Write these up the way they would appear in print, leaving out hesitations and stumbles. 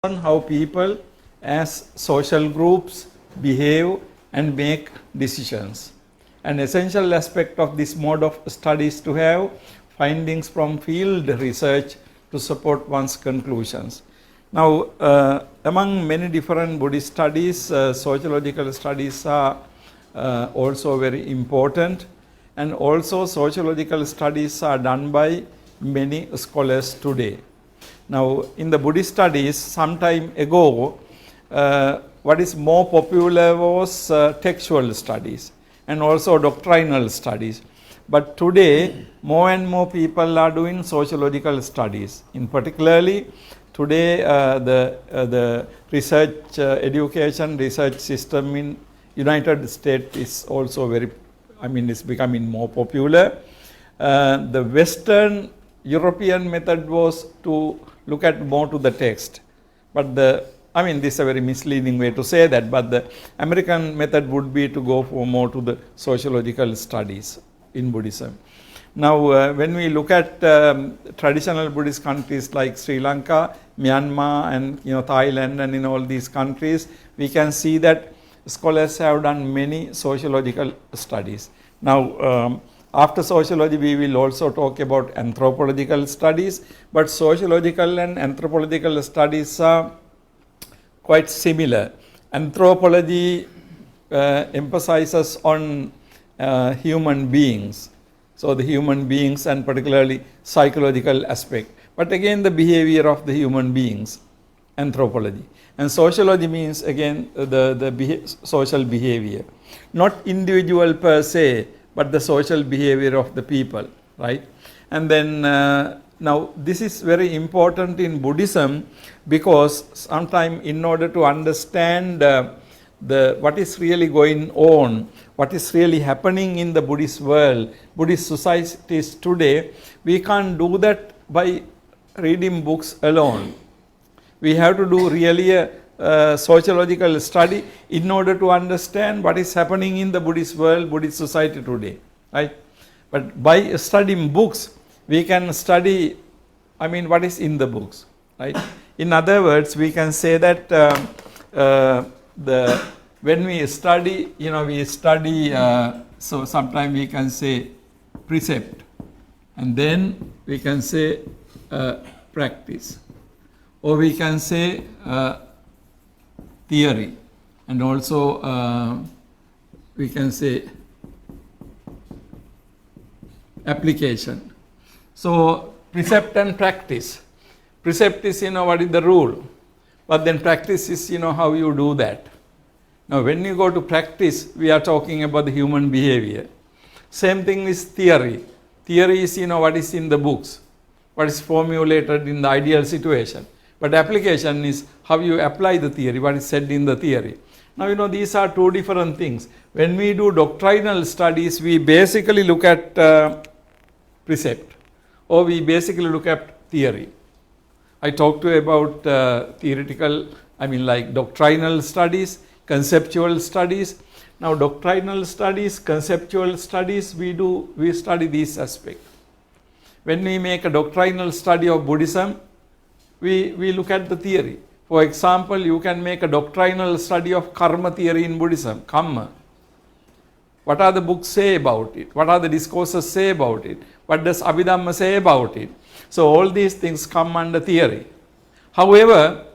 on how people as social groups behave and make decisions. An essential aspect of this mode of study is to have findings from field research to support one's conclusions. Now, among many different Buddhist studies, sociological studies are also very important, and also sociological studies are done by many scholars today. Now, in the Buddhist studies, some time ago, what is more popular was textual studies and also doctrinal studies. But today, more and more people are doing sociological studies. In particularly, today the research education research system in United States is also is becoming more popular. The Western European method was to look at more to the text, but this is a very misleading way to say that, but the American method would be to go for more to the sociological studies in Buddhism. Now, when we look at traditional Buddhist countries like Sri Lanka, Myanmar, and Thailand, and in all these countries, we can see that scholars have done many sociological studies. Now, after sociology, we will also talk about anthropological studies, but sociological and anthropological studies are quite similar. Anthropology emphasizes on human beings, so the human beings and particularly psychological aspect, but again the behavior of the human beings, anthropology. And sociology means again the social behavior, not individual per se, but the social behavior of the people, right? And then now this is very important in Buddhism, because sometimes in order to understand what is really going on, what is really happening in the Buddhist world, Buddhist societies today, we can't do that by reading books alone. We have to do really a sociological study in order to understand what is happening in the Buddhist world, Buddhist society today, right? But by studying books, we can study, what is in the books, right? In other words, we can say that when we study, so sometimes we can say precept, and then we can say practice, or we can say theory, and also we can say application. So precept and practice. Precept is what is the rule, but then practice is how you do that. Now when you go to practice, we are talking about the human behavior. Same thing is theory. Theory is what is in the books, what is formulated in the ideal situation. But application is how you apply the theory, what is said in the theory. Now, these are two different things. When we do doctrinal studies, we basically look at precept, or we basically look at theory. I talked to you about theoretical, like doctrinal studies, conceptual studies. Now, doctrinal studies, conceptual studies, we study these aspects. When we make a doctrinal study of Buddhism, we look at the theory. For example, you can make a doctrinal study of karma theory in Buddhism, karma. What are the books say about it? What are the discourses say about it? What does Abhidhamma say about it? So all these things come under theory. However,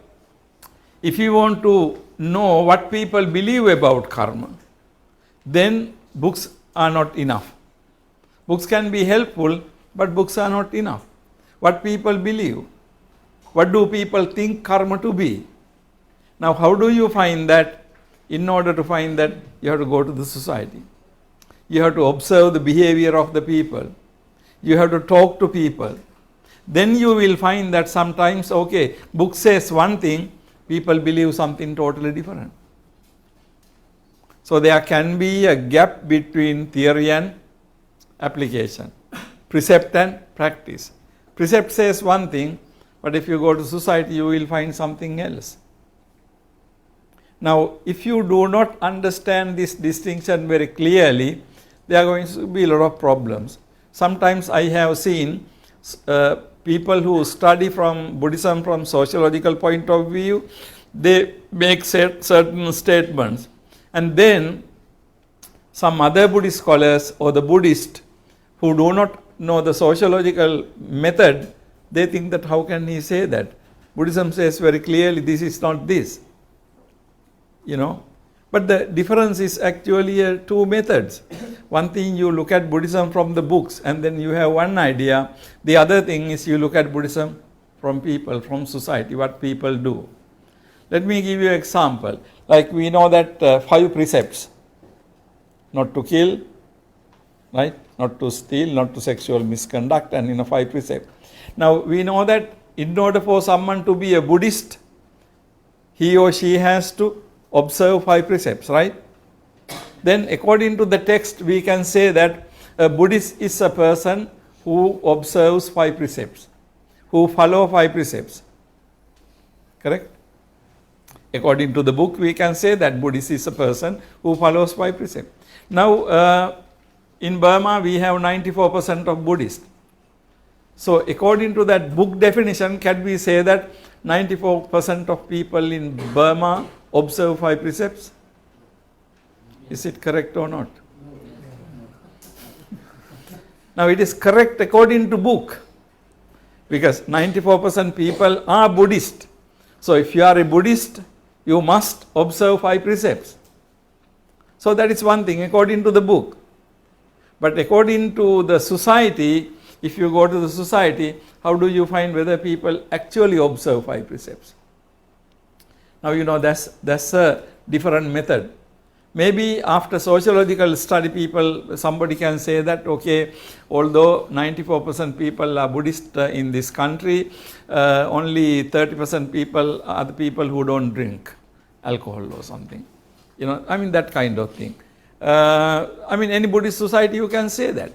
if you want to know what people believe about karma, then books are not enough. Books can be helpful, but books are not enough. What people believe. What do people think karma to be? Now, how do you find that? In order to find that, you have to go to the society. You have to observe the behavior of the people. You have to talk to people. Then you will find that sometimes, book says one thing, people believe something totally different. So there can be a gap between theory and application, precept and practice. Precept says one thing, but if you go to society, you will find something else. Now, if you do not understand this distinction very clearly, there are going to be a lot of problems. Sometimes I have seen people who study from Buddhism from sociological point of view, they make certain statements. And then some other Buddhist scholars or the Buddhist who do not know the sociological method, they think that how can he say that? Buddhism says very clearly this is not this. But the difference is actually two methods. One thing, you look at Buddhism from the books and then you have one idea. The other thing is you look at Buddhism from people, from society, what people do. Let me give you an example. Like we know that 5 precepts: not to kill, right? Not to steal, not to sexual misconduct, and 5 precepts. Now we know that in order for someone to be a Buddhist, he or she has to observe 5 precepts, right? Then according to the text, we can say that a Buddhist is a person who observes 5 precepts, who follow 5 precepts. Correct? According to the book, we can say that Buddhist is a person who follows 5 precepts. Now, in Burma, we have 94% of Buddhists. So according to that book definition, can we say that 94% of people in Burma observe 5 precepts? Is it correct or not? Now it is correct according to book, because 94% people are Buddhist. So if you are a Buddhist, you must observe 5 precepts. So that is one thing according to the book. But according to the society, if you go to the society, how do you find whether people actually observe 5 precepts? Now that's a different method. Maybe after sociological study, somebody can say that, okay, although 94% people are Buddhist in this country, only 30% people are the people who don't drink alcohol or something. That kind of thing. Any Buddhist society, you can say that.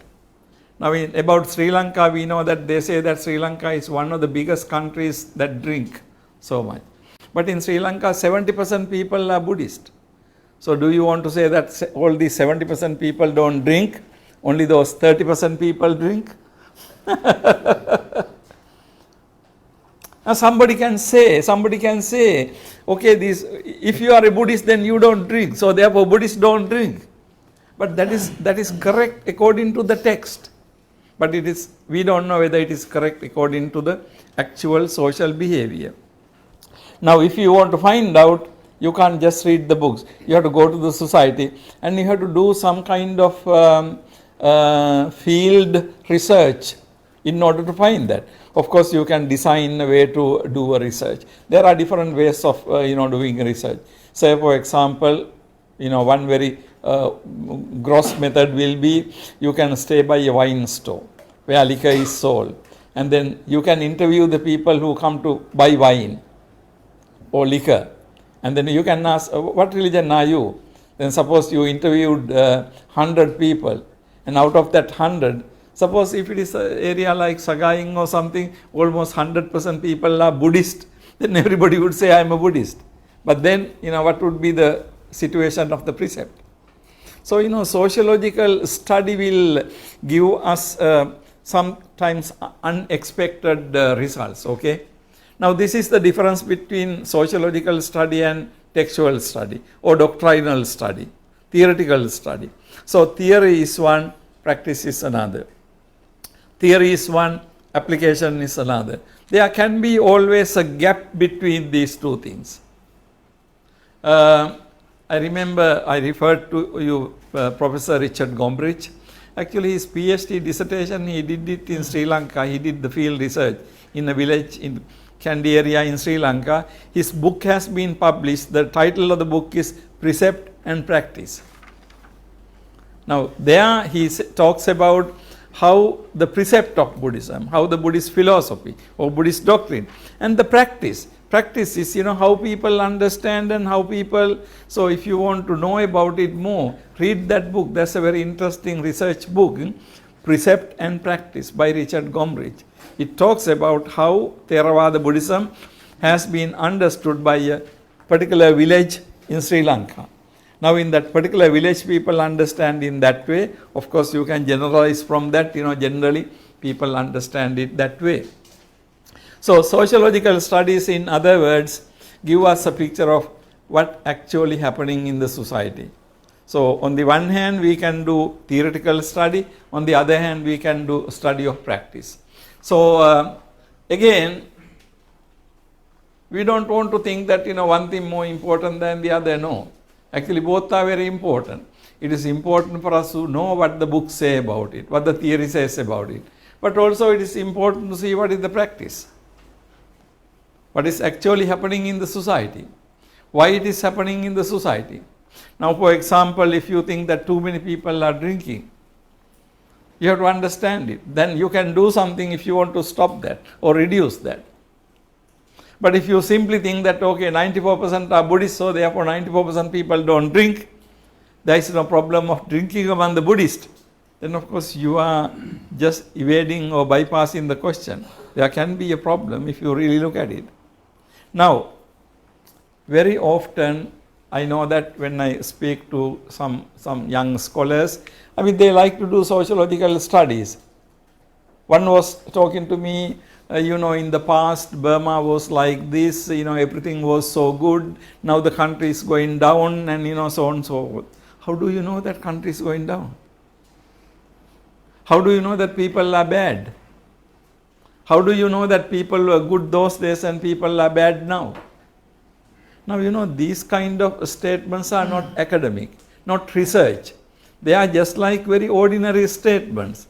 Now, about Sri Lanka, we know that they say that Sri Lanka is one of the biggest countries that drink so much. But in Sri Lanka, 70% people are Buddhist. So do you want to say that all these 70% people don't drink, only those 30% people drink? Now somebody can say, okay, if you are a Buddhist, then you don't drink, so therefore Buddhists don't drink. But that is correct according to the text. But we don't know whether it is correct according to the actual social behavior. Now if you want to find out, you can't just read the books. You have to go to the society and you have to do some kind of field research in order to find that. Of course, you can design a way to do a research. There are different ways of doing research. Say, for example, one very gross method will be, you can stay by a wine store where liquor is sold, and then you can interview the people who come to buy wine or liquor. And then you can ask, what religion are you? Then suppose you interviewed 100 people, and out of that 100, suppose if it is an area like Sagaing or something, almost 100% people are Buddhist, then everybody would say, I am a Buddhist. But then, what would be the situation of the precept? So, sociological study will give us sometimes unexpected results, okay? Now, this is the difference between sociological study and textual study or doctrinal study, theoretical study. So, theory is one, practice is another. Theory is one, application is another. There can be always a gap between these two things. I remember I referred to you Professor Richard Gombrich. Actually, his PhD dissertation, he did it in Sri Lanka. He did the field research in a village in Kandy area in Sri Lanka. His book has been published. The title of the book is Precept and Practice. Now, there he talks about how the precept of Buddhism, how the Buddhist philosophy or Buddhist doctrine, and the practice. Practice is, how people understand and how people, so if you want to know about it more, read that book. That's a very interesting research book, Precept and Practice by Richard Gombrich. It talks about how Theravada Buddhism has been understood by a particular village in Sri Lanka. Now, in that particular village, people understand in that way. Of course, you can generalize from that. Generally, people understand it that way. So sociological studies, in other words, give us a picture of what actually happening in the society. So on the one hand we can do theoretical study, on the other hand we can do study of practice. So again, we don't want to think that one thing more important than the other. No, actually both are very important. It is important for us to know what the books say about it, what the theory says about it, but also it is important to see what is the practice, what is actually happening in the society, why it is happening in the society. Now, for example, if you think that too many people are drinking, you have to understand it. Then you can do something if you want to stop that or reduce that. But if you simply think that, okay, 94% are Buddhists, so therefore 94% people don't drink, there is no problem of drinking among the Buddhists, then of course you are just evading or bypassing the question. There can be a problem if you really look at it. Now, very often I know that when I speak to some young scholars, they like to do sociological studies. One was talking to me, in the past Burma was like this, everything was so good, now the country is going down and so on and so forth. How do you know that country is going down? How do you know that people are bad? How do you know that people were good those days and people are bad now? Now, these kind of statements are not academic, not research. They are just like very ordinary statements.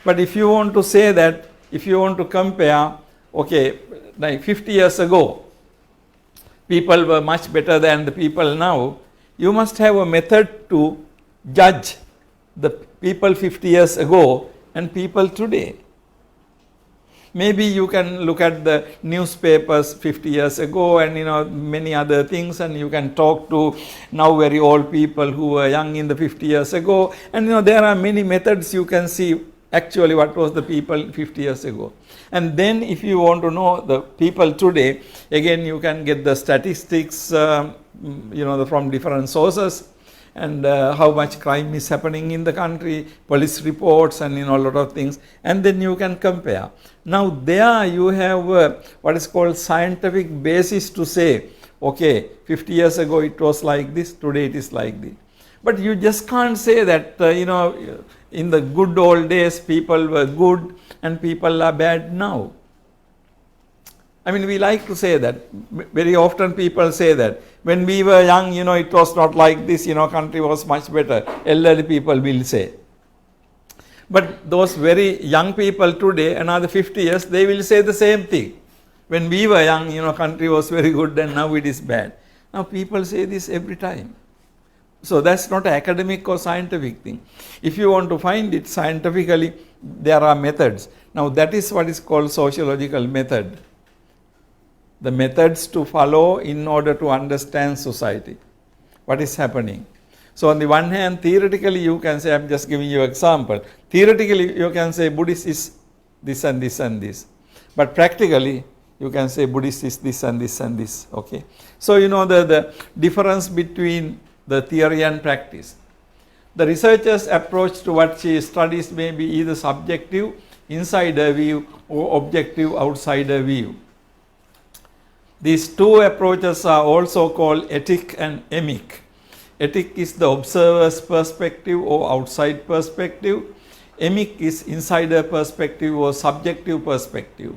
But if you want to say that, if you want to compare, okay, like 50 years ago, people were much better than the people now, you must have a method to judge the people 50 years ago and people today. Maybe you can look at the newspapers 50 years ago and many other things, and you can talk to now very old people who were young in the 50 years ago, and there are many methods you can see actually what was the people 50 years ago. And then if you want to know the people today, again you can get the statistics from different sources, and how much crime is happening in the country, police reports and a lot of things, and then you can compare. Now there you have what is called scientific basis to say, okay, 50 years ago it was like this, today it is like this. But you just can't say that, in the good old days people were good and people are bad now. We like to say that. Very often people say that. When we were young, it was not like this, country was much better. Elderly people will say. But those very young people today, another 50 years, they will say the same thing. When we were young, country was very good and now it is bad. Now people say this every time. So that's not an academic or scientific thing. If you want to find it scientifically, there are methods. Now that is what is called sociological method. The methods to follow in order to understand society, what is happening. So on the one hand, theoretically you can say, I'm just giving you an example, theoretically you can say Buddhist is this and this and this, but practically you can say Buddhist is this and this and this, okay. So the difference between the theory and practice. The researcher's approach to what she studies may be either subjective, insider view, or objective, outsider view. These two approaches are also called ethic and emic. Ethic is the observer's perspective or outside perspective. Emic is insider perspective or subjective perspective.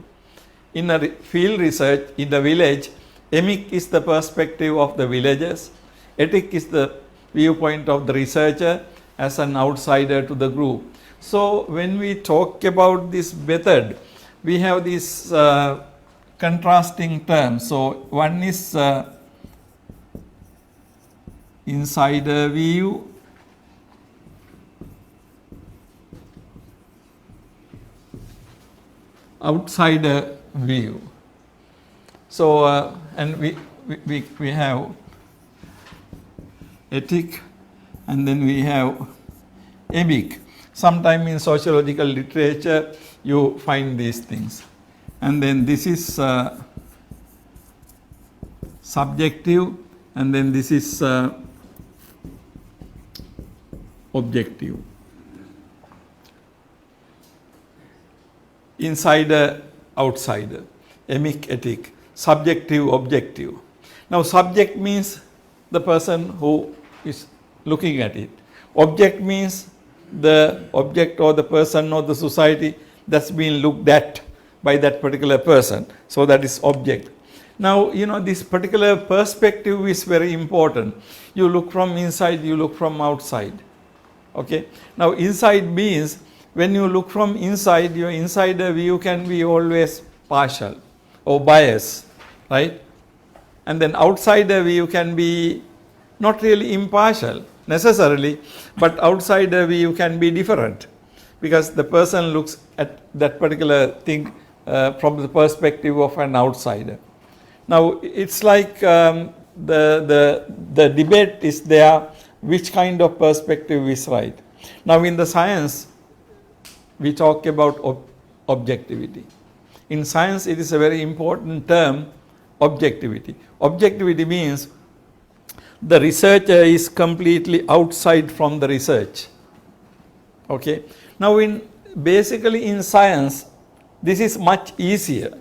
In a field research in the village, emic is the perspective of the villagers. Ethic is the viewpoint of the researcher as an outsider to the group. So when we talk about this method, we have these contrasting terms. So one is insider view, outsider view. So and we have ethic, and then we have emic. Sometime in sociological literature you find these things. And then this is subjective, and then this is objective. insider, outsider, emic, etic, subjective, objective. Now subject means the person who is looking at it. Object means the object or the person or the society that's being looked at by that particular person. So that is object. Now, this particular perspective is very important. You look from inside, you look from outside. Okay. Now, inside means when you look from inside, your insider view can be always partial or biased, right? And then outsider view can be not really impartial necessarily, but outsider view can be different because the person looks at that particular thing from the perspective of an outsider. Now, it's like the debate is there, which kind of perspective is right. Now, in the science, we talk about objectivity. In science, it is a very important term, objectivity. Objectivity means the researcher is completely outside from the research. Okay. Now, basically in science, this is much easier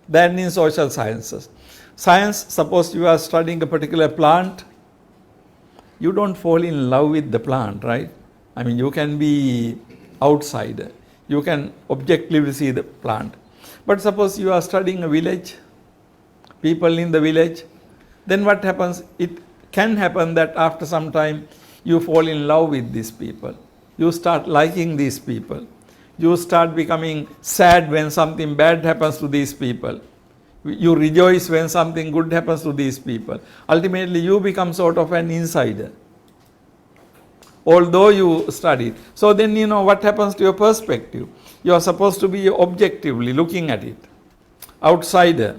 than in social sciences. Science, suppose you are studying a particular plant, you don't fall in love with the plant, right? I mean, you can be outsider. You can objectively see the plant. But suppose you are studying a village, people in the village, then what happens? It can happen that after some time you fall in love with these people. You start liking these people. You start becoming sad when something bad happens to these people. You rejoice when something good happens to these people. Ultimately, you become sort of an insider, although you studied. So then what happens to your perspective? You are supposed to be objectively looking at it. Outsider.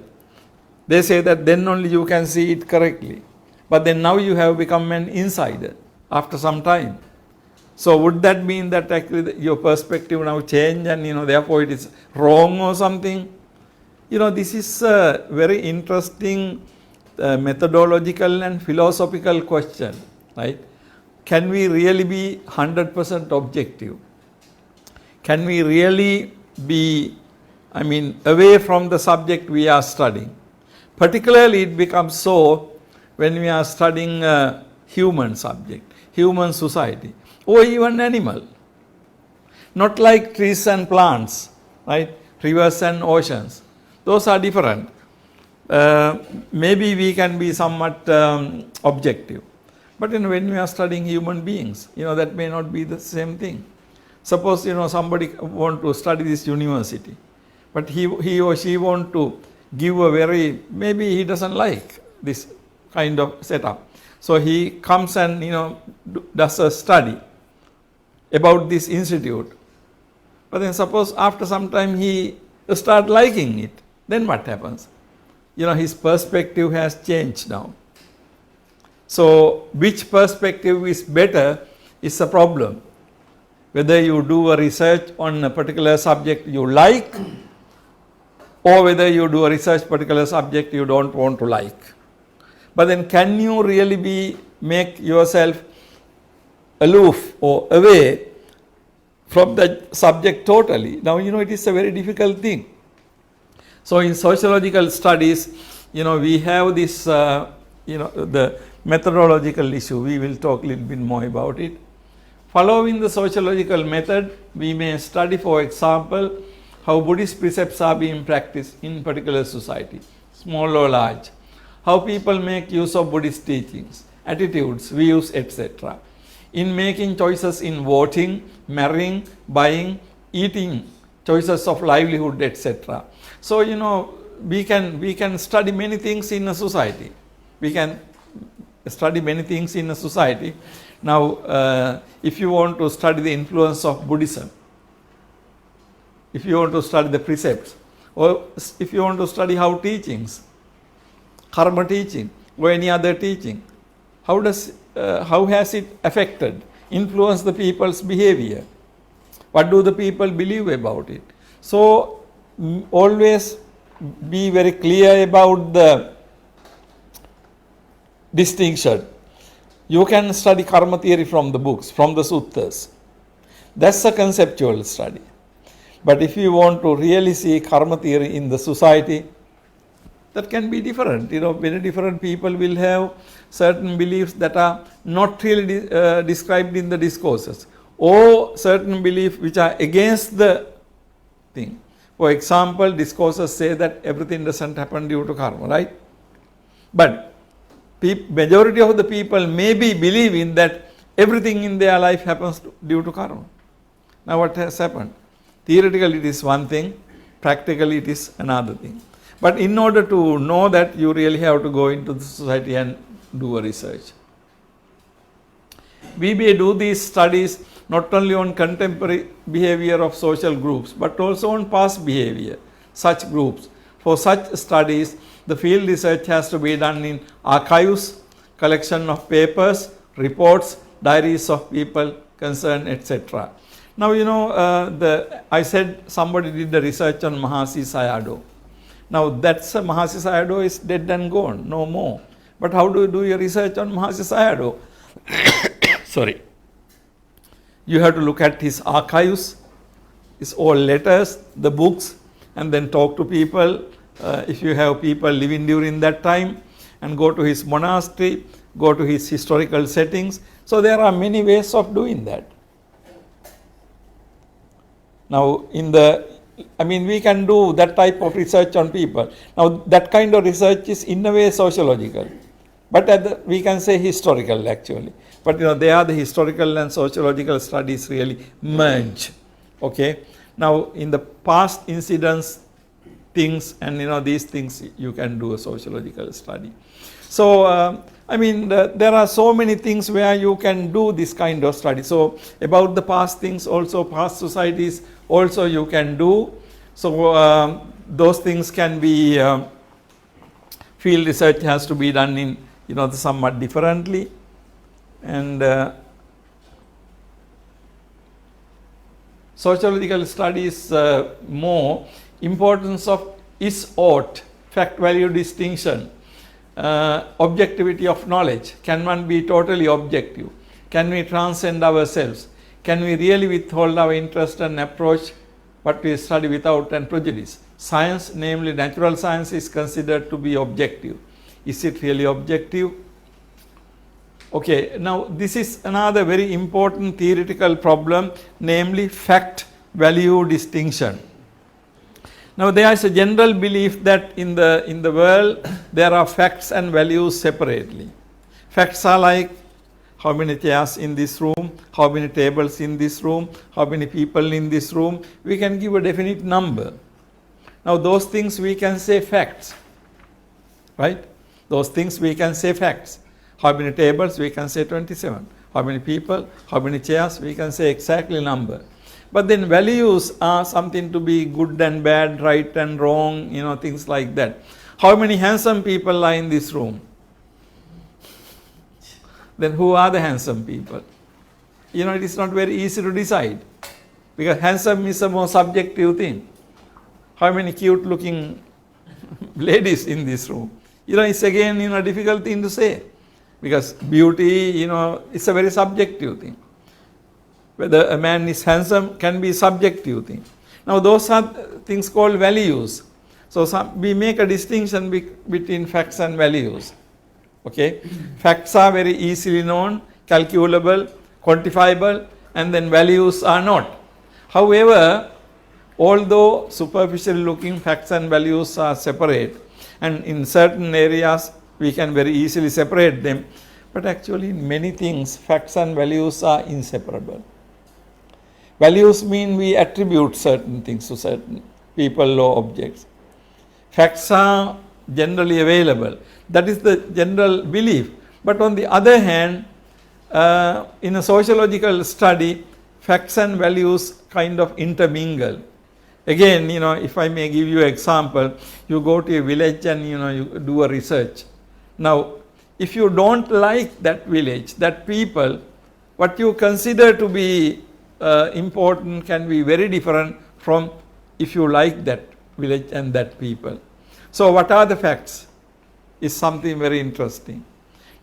They say that then only you can see it correctly. But then now you have become an insider after some time. So would that mean that actually your perspective now changed and therefore it is wrong or something? This is a very interesting methodological and philosophical question, right? Can we really be 100% objective? Can we really be, away from the subject we are studying? Particularly it becomes so when we are studying a human subject, human society, or even animal. Not like trees and plants, right? Rivers and oceans. Those are different. Maybe we can be somewhat objective. But when we are studying human beings, that may not be the same thing. Suppose, somebody want to study this university, but he or she want to give maybe he doesn't like this kind of setup. So he comes and, does a study about this institute. But then suppose after some time he start liking it, then what happens? His perspective has changed now. So which perspective is better is a problem. Whether you do a research on a particular subject you like, or whether you do a research particular subject you don't want to like. But then can you really make yourself aloof or away from the subject totally? Now, it is a very difficult thing. So in sociological studies, we have this, the methodological issue. We will talk a little bit more about it. Following the sociological method, we may study, for example, how Buddhist precepts are being practiced in particular society, small or large. How people make use of Buddhist teachings, attitudes, views, etc. In making choices in voting, marrying, buying, eating, choices of livelihood, etc. So, we can study many things in a society. We can study many things in a society. Now, if you want to study the influence of Buddhism, if you want to study the precepts, or if you want to study how teachings, karma teaching, or any other teaching, how has it affected, influenced the people's behavior? What do the people believe about it? So, always be very clear about the distinction. You can study karma theory from the books, from the suttas. That's a conceptual study. But if you want to really see karma theory in the society, that can be different. Very different people will have certain beliefs that are not really described in the discourses, or certain beliefs which are against the thing. For example, discourses say that everything doesn't happen due to karma, right? But majority of the people may be believing that everything in their life happens due to karma. Now what has happened? Theoretically it is one thing, practically it is another thing. But in order to know that, you really have to go into the society and do a research. We may do these studies not only on contemporary behavior of social groups, but also on past behavior, such groups. For such studies, the field research has to be done in archives, collection of papers, reports, diaries of people concerned, etc. Now, I said somebody did the research on Mahasi Sayadaw. Now, Mahasi Sayadaw is dead and gone, no more. But how do you do your research on Mahasi Sayadaw? Sorry. You have to look at his archives, his old letters, the books, and then talk to people. If you have people living during that time, and go to his monastery, go to his historical settings. So there are many ways of doing that. Now, we can do that type of research on people. Now, that kind of research is in a way sociological, but we can say historical actually. But they are the historical and sociological studies really merge. Okay. Now, in the past incidents, things, and these things, you can do a sociological study. So, there are so many things where you can do this kind of study. So, about the past things also, past societies also you can do. So, those things can be, field research has to be done in, somewhat differently. And sociological studies more importance of is-ought, fact-value distinction, objectivity of knowledge. Can one be totally objective? Can we transcend ourselves? Can we really withhold our interest and approach what we study without and prejudice? Science, namely natural science, is considered to be objective. Is it really objective? Okay, now this is another very important theoretical problem, namely fact-value distinction. Now, there is a general belief that in the world there are facts and values separately. Facts are like how many chairs in this room, how many tables in this room, how many people in this room. We can give a definite number. Now, those things we can say facts, right? Those things we can say facts. How many tables? We can say 27. How many people? How many chairs? We can say exactly number. But then values are something to be good and bad, right and wrong, things like that. How many handsome people are in this room? Then who are the handsome people? It is not very easy to decide, because handsome is a more subjective thing. How many cute looking ladies in this room? It's again, a difficult thing to say, because beauty, it's a very subjective thing. Whether a man is handsome can be a subjective thing. Now, those are things called values. So, we make a distinction between facts and values. Okay? Facts are very easily known, calculable, quantifiable, and then values are not. However, although superficially looking, facts and values are separate, and in certain areas we can very easily separate them, but actually in many things facts and values are inseparable. Values mean we attribute certain things to certain people or objects. Facts are generally available. That is the general belief. But on the other hand, in a sociological study, facts and values kind of intermingle. Again, if I may give you an example, you go to a village and you do a research. Now, if you don't like that village, that people, what you consider to be important can be very different from if you like that village and that people. So, what are the facts is something very interesting.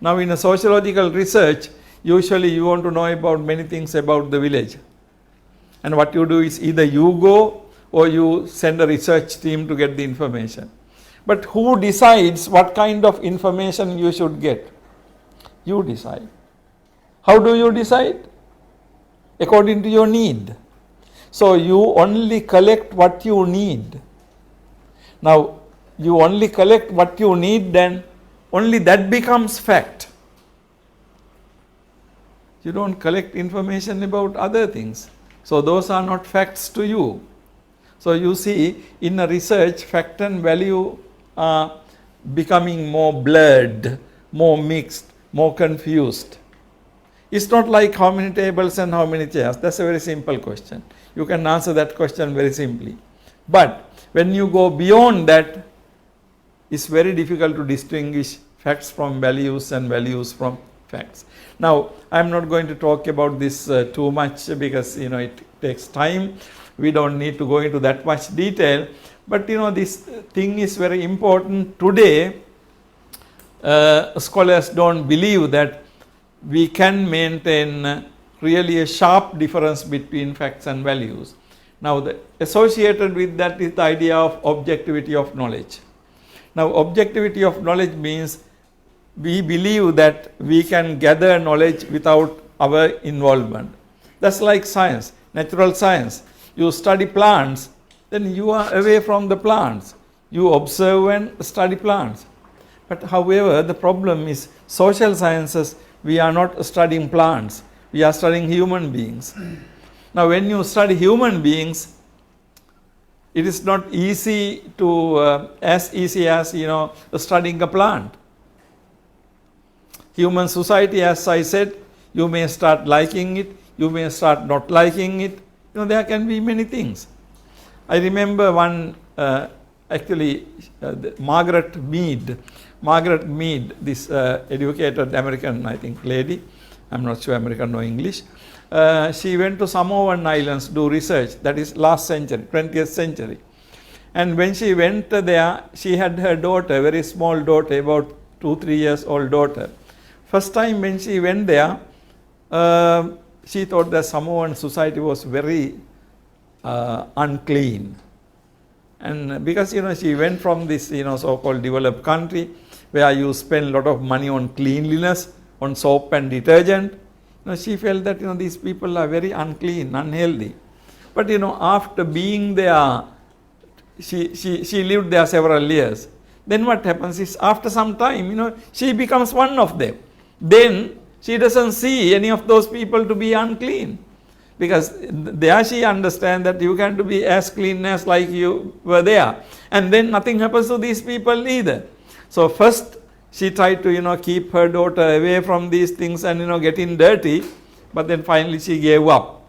Now, in a sociological research, usually you want to know about many things about the village. And what you do is either you go or you send a research team to get the information. But who decides what kind of information you should get? You decide. How do you decide? According to your need. So you only collect what you need. Now, you only collect what you need, then only that becomes fact. You don't collect information about other things. So those are not facts to you. So you see, in a research, fact and value are becoming more blurred, more mixed, more confused. It's not like how many tables and how many chairs. That's a very simple question. You can answer that question very simply. But when you go beyond that, it's very difficult to distinguish facts from values and values from facts. Now, I'm not going to talk about this too much because it takes time. We don't need to go into that much detail. But this thing is very important. Today, scholars don't believe that we can maintain really a sharp difference between facts and values. Now, associated with that is the idea of objectivity of knowledge. Now, objectivity of knowledge means we believe that we can gather knowledge without our involvement. That's like science, natural science. You study plants, then you are away from the plants. You observe and study plants. But however, the problem is social sciences, we are not studying plants. We are studying human beings. Now, when you study human beings, it is not easy to, as easy as, studying a plant. Human society, as I said, you may start liking it, you may start not liking it. There can be many things. I remember one, Margaret Mead. Margaret Mead, this educated American, I think, lady. I'm not sure American or English. She went to Samoan Islands to do research. That is last century, 20th century. And when she went there, she had her daughter, a very small daughter, about 2-3 years old daughter. First time when she went there, she thought that Samoan society was very unclean. And because, she went from this, so-called developed country where you spend a lot of money on cleanliness, on soap and detergent, she felt that, these people are very unclean, unhealthy. But, after being there, she lived there several years. Then what happens is, after some time, she becomes one of them. Then she doesn't see any of those people to be unclean. Because there she understands that you can be as clean as like you were there. And then nothing happens to these people either. So first she tried to, keep her daughter away from these things and, getting dirty. But then finally she gave up.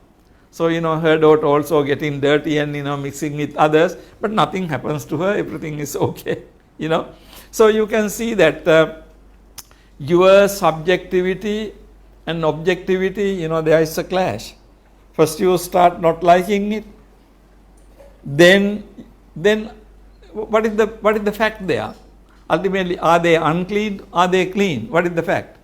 So, her daughter also getting dirty and, mixing with others. But nothing happens to her. Everything is okay, So you can see that your subjectivity and objectivity, there is a clash. First you start not liking it, then what is the fact there? Ultimately, are they unclean? Are they clean? What is the fact?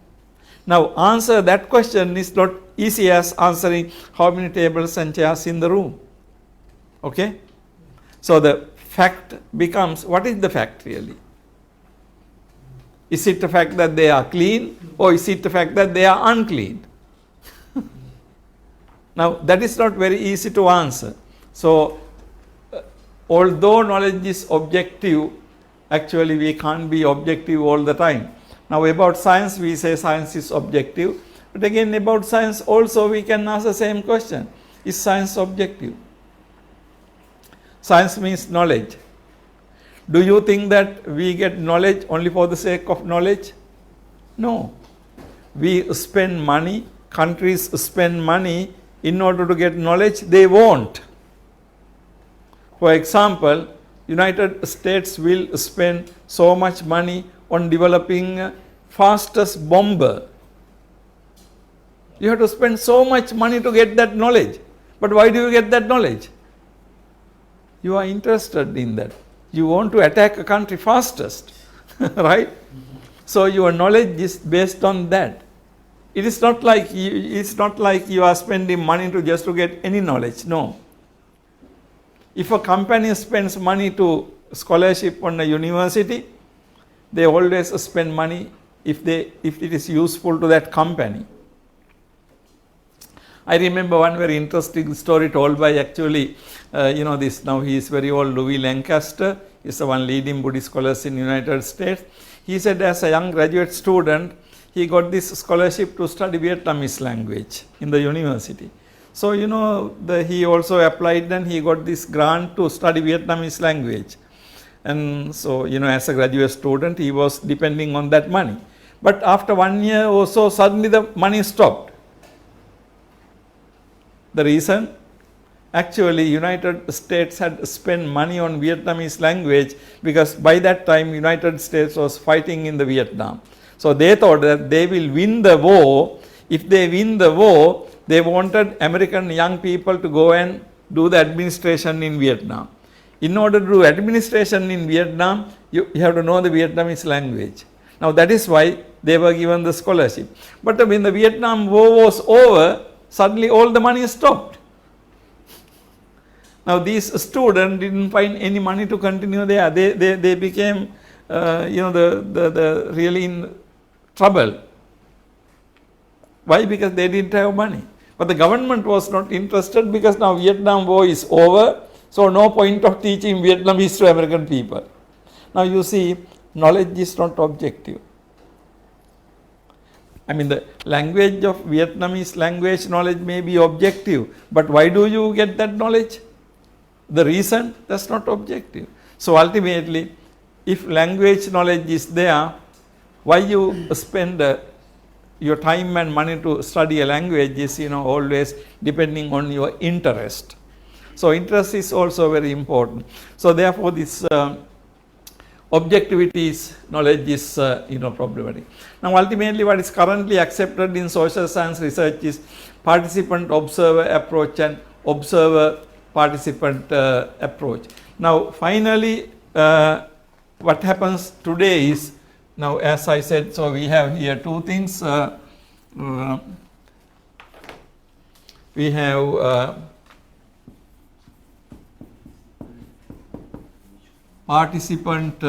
Now, answer that question is not easy as answering how many tables and chairs in the room. Okay? So the fact becomes, what is the fact really? Is it the fact that they are clean, or is it the fact that they are unclean? Now, that is not very easy to answer. So, although knowledge is objective, actually we can't be objective all the time. Now, about science, we say science is objective. But again, about science also we can ask the same question. Is science objective? Science means knowledge. Do you think that we get knowledge only for the sake of knowledge? No. We spend money, countries spend money in order to get knowledge they want. For example, United States will spend so much money on developing fastest bomber. You have to spend so much money to get that knowledge. But why do you get that knowledge? You are interested in that. You want to attack a country fastest, right? So your knowledge is based on that. It is not like you are spending money just to get any knowledge. No. If a company spends money to scholarship on a university, they always spend money if it is useful to that company. I remember one very interesting story told by actually, this now he is very old, Louis Lancaster, is the one leading Buddhist scholars in United States. He said as a young graduate student, he got this scholarship to study Vietnamese language in the university. So, he also applied and he got this grant to study Vietnamese language. And so, as a graduate student, he was depending on that money. But after 1 year or so, suddenly the money stopped. The reason? Actually, United States had spent money on Vietnamese language because by that time, United States was fighting in the Vietnam. So they thought that they will win the war. If they win the war, they wanted American young people to go and do the administration in Vietnam. In order to do administration in Vietnam, you have to know the Vietnamese language. Now that is why they were given the scholarship. But when the Vietnam War was over, suddenly all the money stopped. Now these students didn't find any money to continue there. They became, the really in trouble. Why? Because they didn't have money. But the government was not interested because now Vietnam War is over. So no point of teaching Vietnamese to American people. Now you see, knowledge is not objective. I mean, the language of Vietnamese language knowledge may be objective, but why do you get that knowledge? The reason, that's not objective. So ultimately, if language knowledge is there, why you spend your time and money to study a language is, always depending on your interest. So interest is also very important. So therefore, this objectivity knowledge is problematic. Now ultimately, what is currently accepted in social science research is participant observer approach and observer participant approach. Now finally, what happens today is, now as I said, so we have here two things. We have participant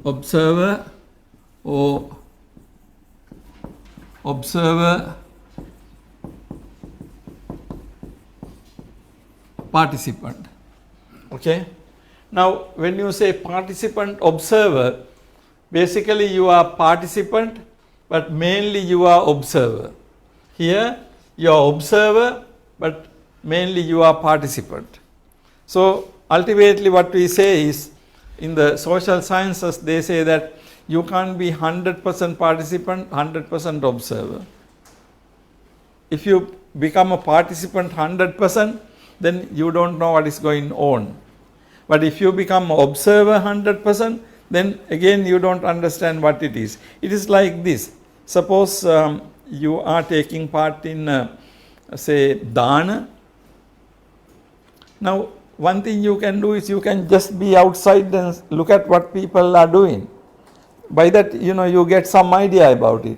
observer or observer participant. Okay. Now when you say participant observer, basically you are participant but mainly you are observer. Here you are observer but mainly you are participant. So ultimately what we say is, in the social sciences they say that you can't be 100% participant, 100% observer. If you become a participant 100%, then you don't know what is going on. But if you become an observer 100%, then again you don't understand what it is. It is like this. Suppose you are taking part in, say, dana. Now, one thing you can do is you can just be outside and look at what people are doing. By that, you get some idea about it.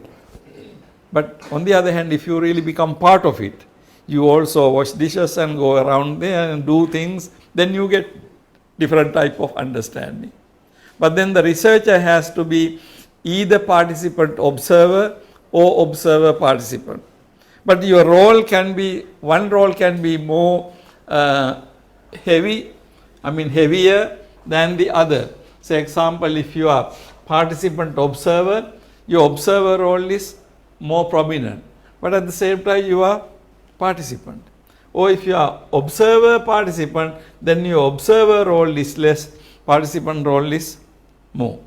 But on the other hand, if you really become part of it, you also wash dishes and go around there and do things, then you get different type of understanding. But then the researcher has to be either participant observer or observer participant. But your role can be, one role can be more heavier than the other. Say example, if you are participant observer, your observer role is more prominent, but at the same time you are participant. Or if you are observer participant, then your observer role is less, participant role is more.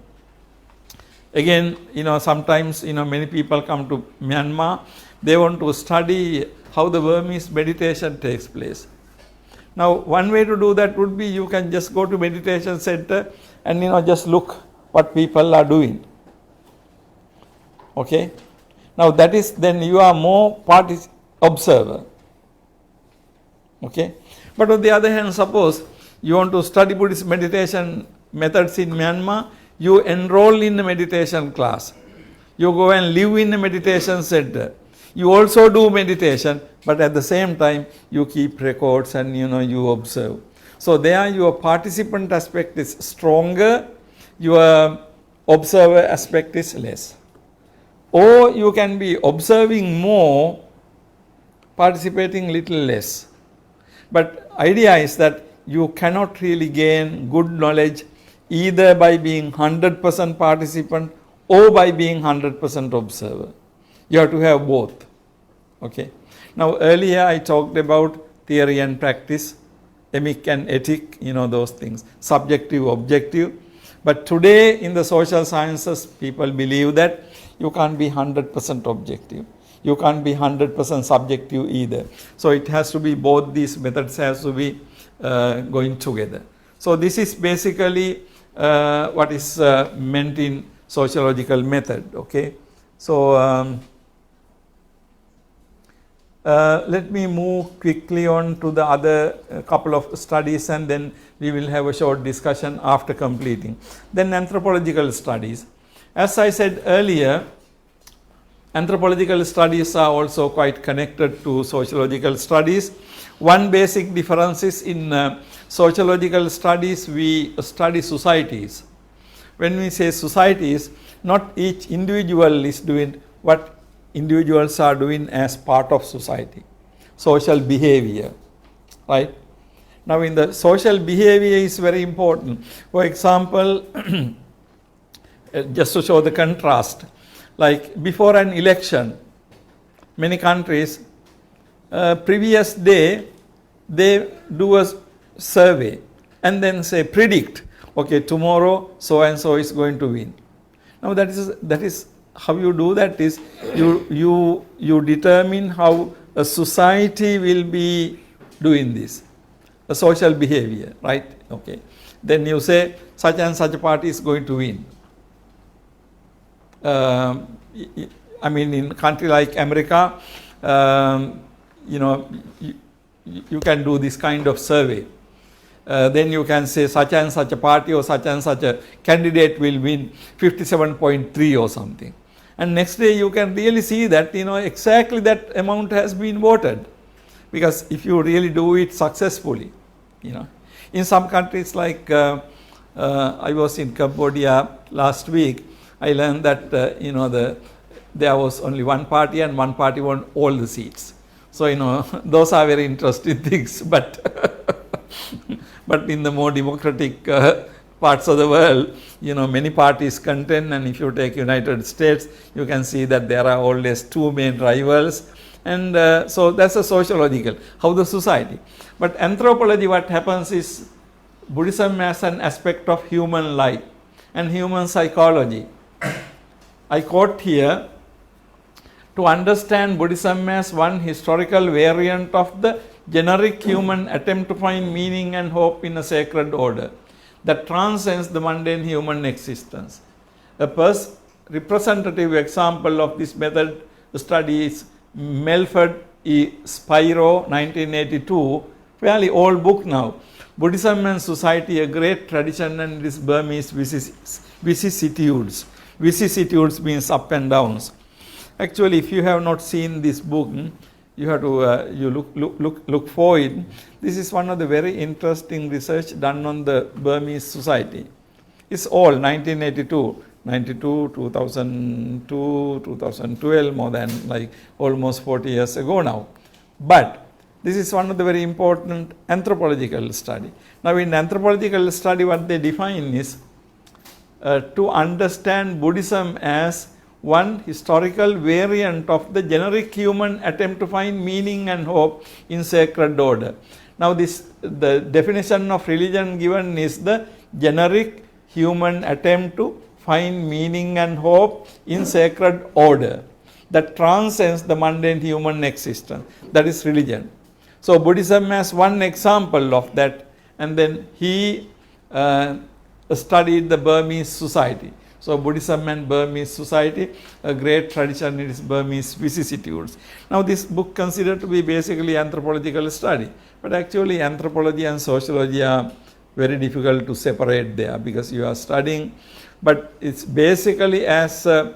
Again, sometimes, many people come to Myanmar, they want to study how the Burmese meditation takes place. Now, one way to do that would be you can just go to meditation center and just look what people are doing. Okay. Now that is, then you are more observer. Okay. But on the other hand, suppose you want to study Buddhist meditation methods in Myanmar, you enroll in a meditation class. You go and live in a meditation center. You also do meditation, but at the same time you keep records and you observe. So there your participant aspect is stronger, your observer aspect is less. Or you can be observing more, participating little less. But idea is that you cannot really gain good knowledge either by being 100% participant or by being 100% observer. You have to have both. Okay. Now earlier I talked about theory and practice, emic and ethic, those things, subjective, objective. But today in the social sciences, people believe that you can't be 100% objective. You can't be 100% subjective either. So it has to be both these methods has to be going together. So this is basically what is meant in sociological method. Okay. So let me move quickly on to the other couple of studies, and then we will have a short discussion after completing. Then anthropological studies. As I said earlier, anthropological studies are also quite connected to sociological studies. One basic difference is in sociological studies we study societies. When we say societies, not each individual is doing what individuals are doing as part of society. Social behavior, right? Now in the social behavior is very important. For example, just to show the contrast, like before an election, many countries, previous day, they do a survey and then say predict, okay, tomorrow so and so is going to win. Now that is how you do that is you determine how a society will be doing this, a social behavior, right? Okay. Then you say such and such a party is going to win. I mean, in a country like America, you can do this kind of survey. Then you can say such and such a party or such and such a candidate will win 57.3 or something. And next day you can really see that exactly that amount has been voted, because if you really do it successfully, in some countries like I was in Cambodia last week, I learned that there was only one party and one party won all the seats. So those are very interesting things. But but in the more democratic parts of the world, many parties contend, and if you take United States, you can see that there are always two main rivals, and so that's a sociological, how the society. But anthropology, what happens is Buddhism as an aspect of human life and human psychology. I quote here, to understand Buddhism as one historical variant of the generic human attempt to find meaning and hope in a sacred order that transcends the mundane human existence. A representative example of this method study is Melford E. Spiro, 1982, fairly old book now, Buddhism and Society, a Great Tradition and its Burmese vicissitudes. Vicissitudes means up and downs. Actually, if you have not seen this book, you have to look for it. This is one of the very interesting research done on the Burmese society. It's all 1982, 92, 2002, 2012, more than like almost 40 years ago now. But this is one of the very important anthropological study. Now in anthropological study, what they define is to understand Buddhism as one historical variant of the generic human attempt to find meaning and hope in sacred order. Now the definition of religion given is the generic human attempt to find meaning and hope in sacred order that transcends the mundane human existence. That is religion. So Buddhism has one example of that, and then he studied the Burmese society. So Buddhism and Burmese society, a great tradition in its Burmese vicissitudes. Now this book considered to be basically anthropological study, but actually anthropology and sociology are very difficult to separate there, because you are studying, but it's basically as an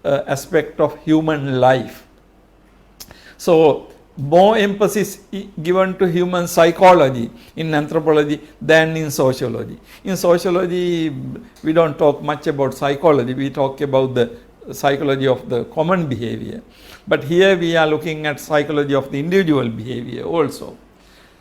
aspect of human life. So more emphasis given to human psychology in anthropology than in sociology. In sociology, we don't talk much about psychology, we talk about the psychology of the common behavior. But here we are looking at psychology of the individual behavior also.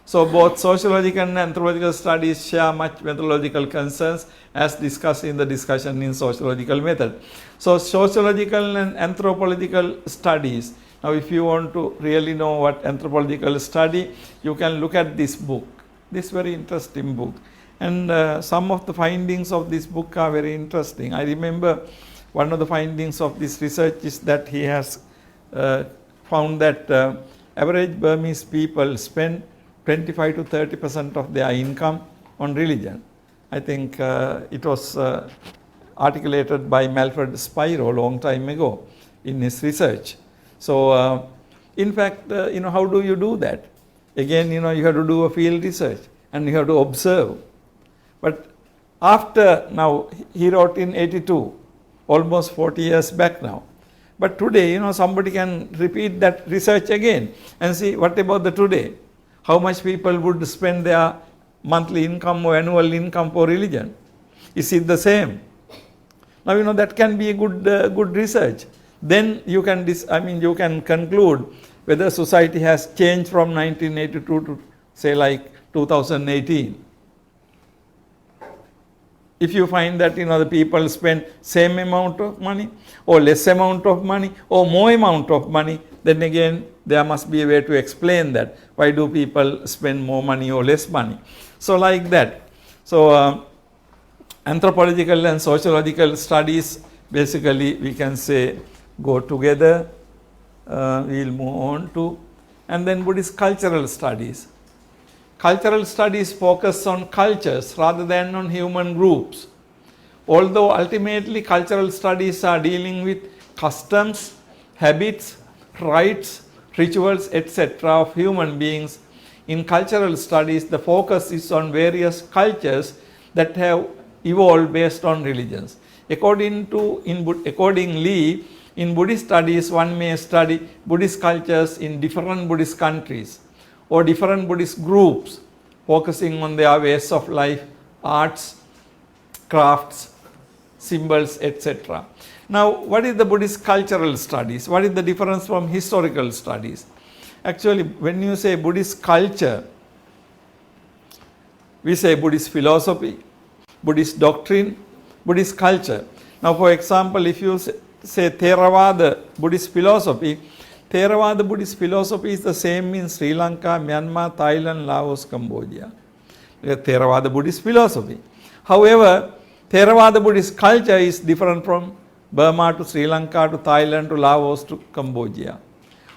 So both sociological and anthropological studies share much methodological concerns as discussed in the discussion in sociological method. So sociological and anthropological studies. Now if you want to really know what anthropological study, you can look at this book, this very interesting book. And some of the findings of this book are very interesting. I remember one of the findings of this research is that he has found that average Burmese people spend 25 to 30% of their income on religion. I think it was articulated by Malfred Spiro a long time ago in his research. So in fact, how do you do that? Again, you have to do a field research and you have to observe. But after now, he wrote in 82, almost 40 years back now. But today, somebody can repeat that research again and see what about the today? How much people would spend their monthly income or annual income for religion? Is it the same? Now, that can be a good research. Then you can you can conclude whether society has changed from 1982 to say like 2018. If you find that the people spend same amount of money or less amount of money or more amount of money, then again there must be a way to explain that. Why do people spend more money or less money? So like that. So anthropological and sociological studies basically we can say go together. We'll move on to, and then Buddhist cultural studies. Cultural studies focus on cultures rather than on human groups. Although ultimately cultural studies are dealing with customs, habits, rites, rituals, etc. of human beings, in cultural studies the focus is on various cultures that have evolved based on religions. Accordingly, in Buddhist studies, one may study Buddhist cultures in different Buddhist countries or different Buddhist groups, focusing on their ways of life, arts, crafts, symbols, etc. Now, what is the Buddhist cultural studies? What is the difference from historical studies? Actually, when you say Buddhist culture, we say Buddhist philosophy, Buddhist doctrine, Buddhist culture. Now, for example, if you say Theravada Buddhist philosophy, Theravada Buddhist philosophy is the same in Sri Lanka, Myanmar, Thailand, Laos, Cambodia. Theravada Buddhist philosophy. However, Theravada Buddhist culture is different from Burma to Sri Lanka to Thailand to Laos to Cambodia.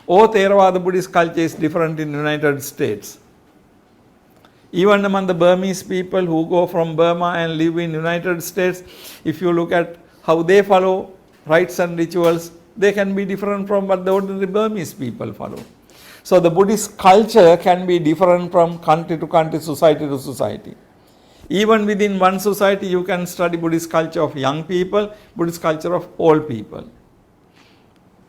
Or Theravada Buddhist culture is different in the United States. Even among the Burmese people who go from Burma and live in United States, if you look at how they follow rites and rituals, they can be different from what the ordinary Burmese people follow. So the Buddhist culture can be different from country to country, society to society. Even within one society, you can study Buddhist culture of young people, Buddhist culture of old people.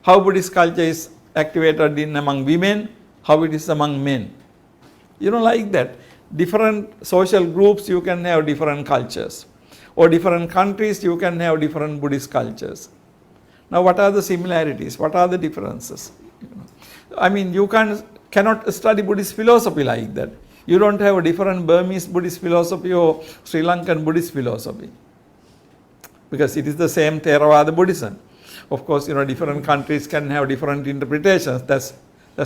How Buddhist culture is activated in among women, how it is among men. Like that. Different social groups, you can have different cultures. Or different countries, you can have different Buddhist cultures. Now, what are the similarities? What are the differences? You cannot study Buddhist philosophy like that. You don't have a different Burmese Buddhist philosophy or Sri Lankan Buddhist philosophy, because it is the same Theravada Buddhism. Of course, different countries can have different interpretations. That's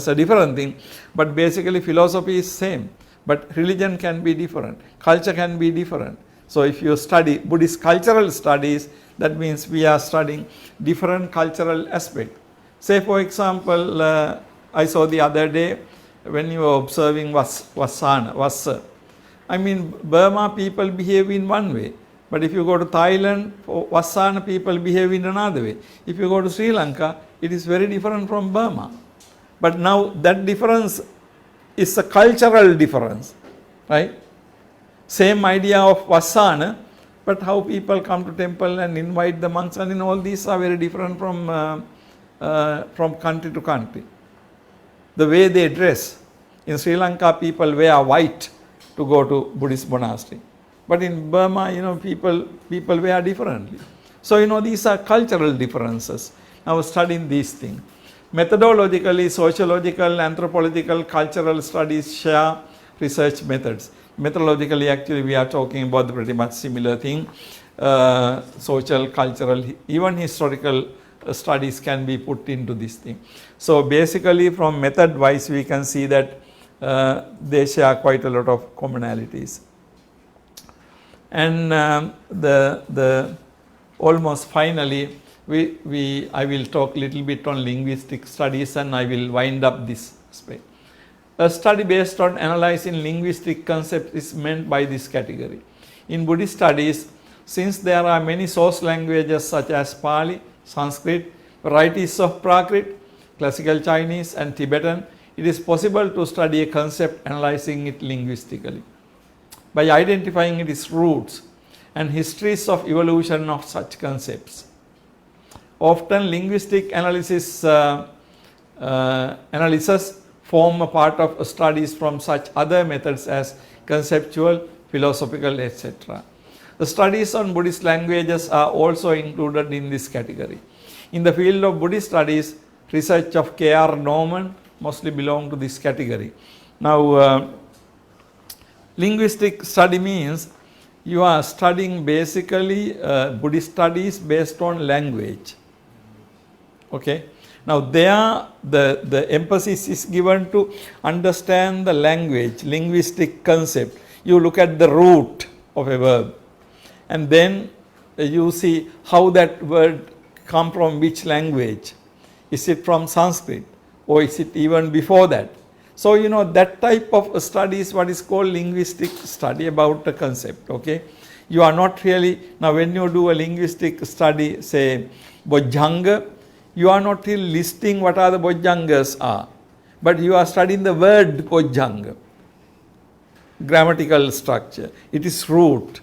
a different thing. But basically, philosophy is same. But religion can be different. Culture can be different. So if you study Buddhist cultural studies, that means we are studying different cultural aspects. Say for example, I saw the other day when you were observing Vassa. Burma people behave in one way. But if you go to Thailand, Vassana people behave in another way. If you go to Sri Lanka, it is very different from Burma. But now that difference is a cultural difference, right? Same idea of Vassana, but how people come to temple and invite the monks, and all these are very different from country to country. the way they dress. In Sri Lanka, people wear white to go to Buddhist monastery. But in Burma, people wear differently. So, these are cultural differences. Now, studying these things. Methodologically, sociological, anthropological, cultural studies share research methods. Methodologically, actually, we are talking about pretty much similar thing. Social, cultural, even historical studies can be put into this thing. So, basically, from method wise, we can see that they share quite a lot of commonalities. And the almost finally, I will talk a little bit on linguistic studies, and I will wind up this space. A study based on analyzing linguistic concepts is meant by this category. In Buddhist studies, since there are many source languages such as Pali, Sanskrit, varieties of Prakrit, classical Chinese and Tibetan, it is possible to study a concept analyzing it linguistically by identifying its roots and histories of evolution of such concepts. Often linguistic analysis form a part of studies from such other methods as conceptual, philosophical, etc. The studies on Buddhist languages are also included in this category. In the field of Buddhist studies, research of K.R. Norman mostly belong to this category. Now, linguistic study means you are studying basically Buddhist studies based on language. Okay. Now, there the emphasis is given to understand the language, linguistic concept. You look at the root of a verb, and then you see how that word come from which language. Is it from Sanskrit, or is it even before that? So, that type of study is what is called linguistic study about the concept. Okay. You are not really, now when you do a linguistic study, say Bojjhanga, you are not really listing what are the Bojjhangas are, but you are studying the word Bojjhanga, grammatical structure, its root,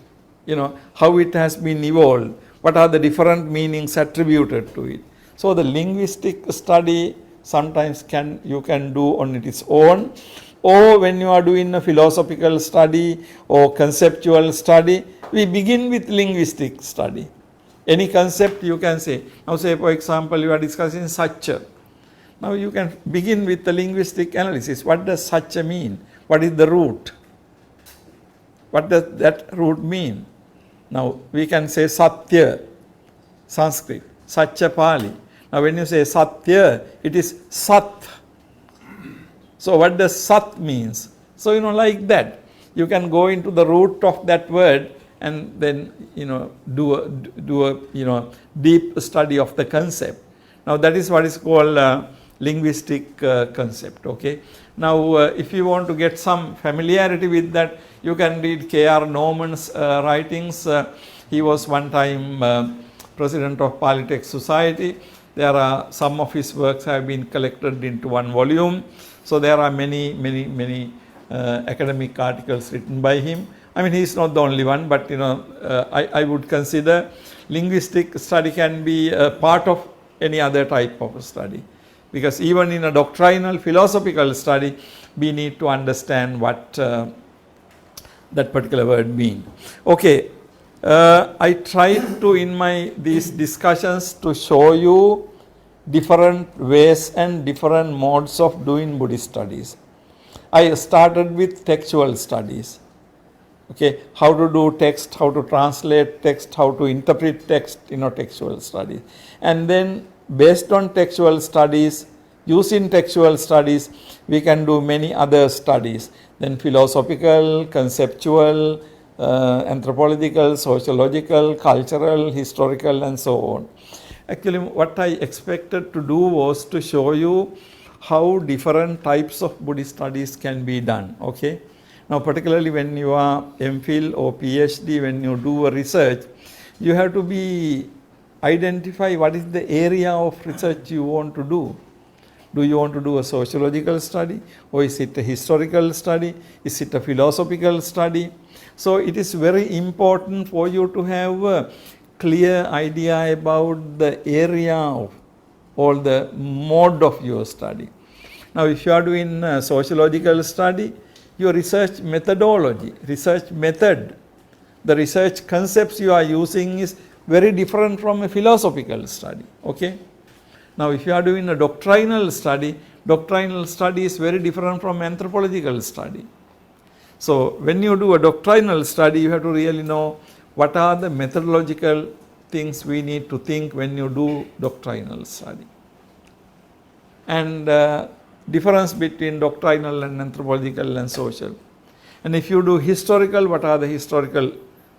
how it has been evolved, what are the different meanings attributed to it. So, the linguistic study sometimes you can do on its own, or when you are doing a philosophical study or conceptual study, we begin with linguistic study. Any concept you can say. Now, say for example, you are discussing Satcha. Now, you can begin with the linguistic analysis. What does Satcha mean? What is the root? What does that root mean? Now, we can say Satya, Sanskrit, Satcha Pali. Now, when you say Satya, it is Sat. So, what does Sat means? So, like that. You can go into the root of that word and then, do a deep study of the concept. Now, that is what is called linguistic concept. Okay. Now, if you want to get some familiarity with that, you can read K.R. Norman's writings. He was one time president of Polytech Society. There are some of his works have been collected into one volume. So, there are many academic articles written by him. I mean, he is not the only one, but I would consider linguistic study can be a part of any other type of study, because even in a doctrinal philosophical study, we need to understand what that particular word means. Okay, I tried to in these discussions to show you different ways and different modes of doing Buddhist studies. I started with textual studies. Okay, how to do text, how to translate text, how to interpret text, textual studies. And then based on textual studies, using textual studies, we can do many other studies. Then philosophical, conceptual, anthropological, sociological, cultural, historical, and so on. Actually, what I expected to do was to show you how different types of Buddhist studies can be done. Okay. Now, particularly when you are MPhil or PhD, when you do a research, you have to identify what is the area of research you want to do. Do you want to do a sociological study, or is it a historical study? Is it a philosophical study? So, it is very important for you to have a clear idea about the area of or the mode of your study. Now, if you are doing sociological study, your research methodology, research method, the research concepts you are using is very different from a philosophical study. Okay. Now, if you are doing a doctrinal study is very different from anthropological study. So, when you do a doctrinal study, you have to really know what are the methodological things we need to think when you do doctrinal study. And difference between doctrinal and anthropological and social. And if you do historical, what are the historical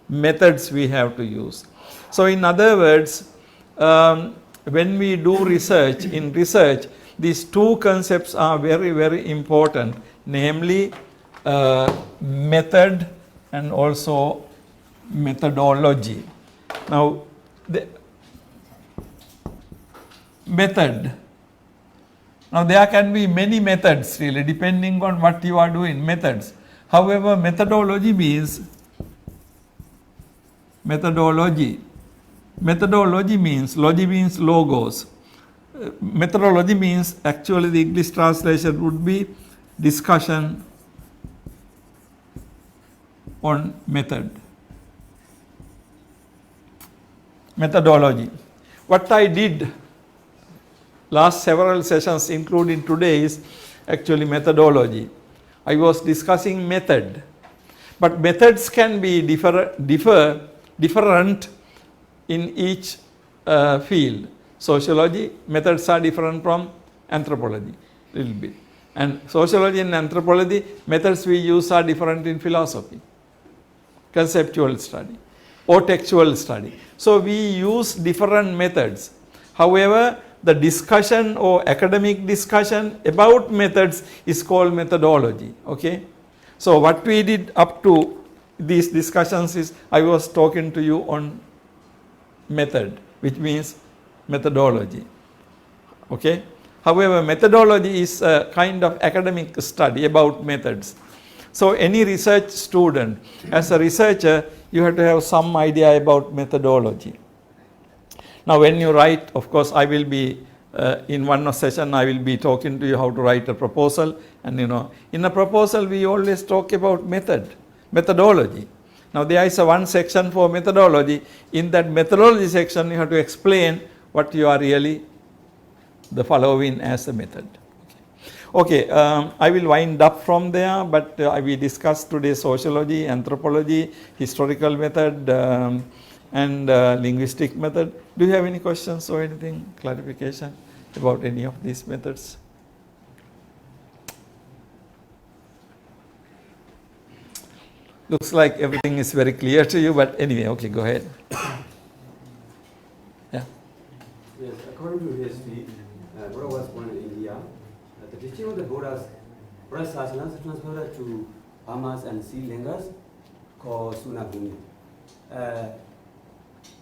methods we have to use? So, in other words, when we do research, in research, these two concepts are very, very important, namely method and also methodology. Now, the method. Now, there can be many methods really depending on what you are doing, methods. However, methodology means logi means logos. Methodology means, actually the English translation would be discussion on method. Methodology. What I did last several sessions, including today, is actually methodology. I was discussing method, but methods can be different in each field. Sociology, methods are different from anthropology, a little bit. And sociology and anthropology, methods we use are different in philosophy, conceptual study, or textual study. So, we use different methods. However, the discussion or academic discussion about methods is called methodology. Okay? So, what we did up to these discussions is I was talking to you on method, which means methodology. Okay? However, methodology is a kind of academic study about methods. So, any research student, as a researcher, you have to have some idea about methodology. Now, when you write, of course, I will be in one session I will be talking to you how to write a proposal, and in a proposal we always talk about methodology. Now, there is one section for methodology. In that methodology section, you have to explain what you are really the following as a method. Okay, I will wind up from there, but we discussed today sociology, anthropology, historical method, and linguistic method. Do you have any questions or anything, clarification about any of these methods? Looks like everything is very clear to you, but anyway, okay, go ahead. Yeah. Yes, according to history, Buddha was born in India. The teaching of the Buddha's Sasanas transferred to Burmese and Sri Lankas called Sitagu.